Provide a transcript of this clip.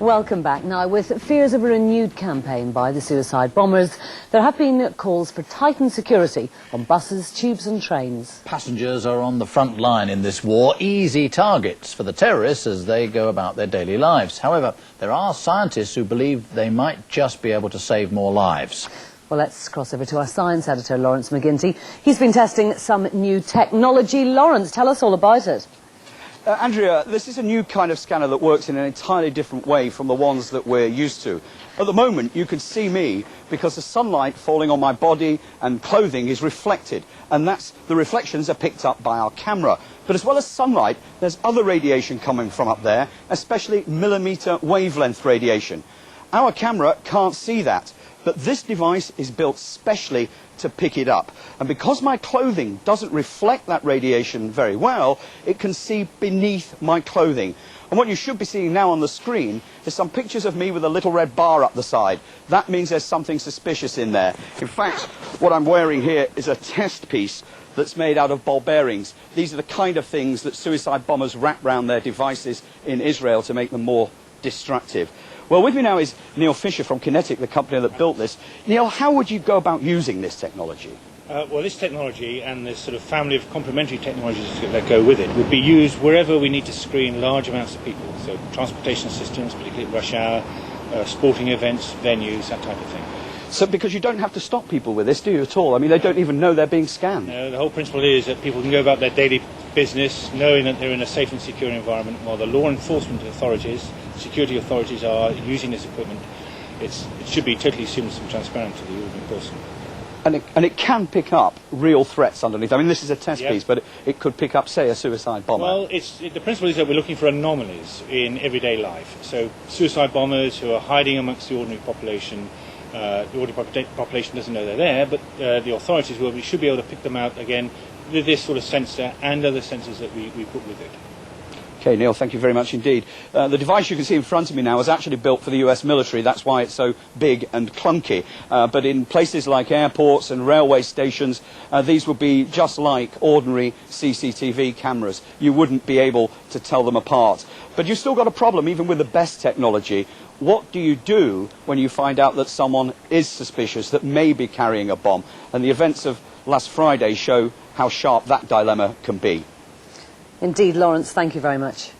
Welcome back. Now, with fears of a renewed campaign by the suicide bombers, there have been calls for tightened security on buses, tubes and trains. Passengers are on the front line in this war, easy targets for the terrorists as they go about their daily lives. However, there are scientists who believe they might just be able to save more lives. Well, let's cross over to our science editor, Lawrence McGinty. He's been testing some new technology. Lawrence, tell us all about it. Andrea, this is a new kind of scanner that works in an entirely different way from the ones that we're used to. At the moment, you can see me because the sunlight falling on my body and clothing is reflected, and the reflections are picked up by our camera. But as well as sunlight, there's other radiation coming from up there, especially millimetre wavelength radiation. Our camera can't see that, but this device is built specially to pick it up. And because my clothing doesn't reflect that radiation very well, it can see beneath my clothing. And what you should be seeing now on the screen is some pictures of me with a little red bar up the side. That means there's something suspicious in there. In fact, what I'm wearing here is a test piece that's made out of ball bearings. These are the kind of things that suicide bombers wrap around their devices in Israel to make them more destructive. Well, with me now is Neil Fisher from Kinetic, the company that built this. Neil, how would you go about using this technology? Well, this technology and this sort of family of complementary technologies that go with it would be used wherever we need to screen large amounts of people. So transportation systems, particularly at rush hour, sporting events, venues, that type of thing. So because you don't have to stop people with this, do you, at all? I mean, they don't even know they're being scanned. No, the whole principle is that people can go about their daily business knowing that they're in a safe and secure environment, while the law enforcement authorities, security authorities are using this equipment. It should be totally seamless and transparent to the ordinary person. And it can pick up real threats underneath. I mean, this is a test piece, but it could pick up, say, a suicide bomber. Well, the principle is that we're looking for anomalies in everyday life. So suicide bombers who are hiding amongst the ordinary population, the ordinary population doesn't know they're there, but the authorities should be able to pick them out again with this sort of sensor and other sensors that we put with it. Okay, Neil, thank you very much indeed. The device you can see in front of me now was actually built for the US military. That's why it's so big and clunky. But in places like airports and railway stations, these would be just like ordinary CCTV cameras. You wouldn't be able to tell them apart. But you've still got a problem, even with the best technology. What do you do when you find out that someone is suspicious, that may be carrying a bomb? And the events of last Friday show how sharp that dilemma can be. Indeed, Lawrence, thank you very much.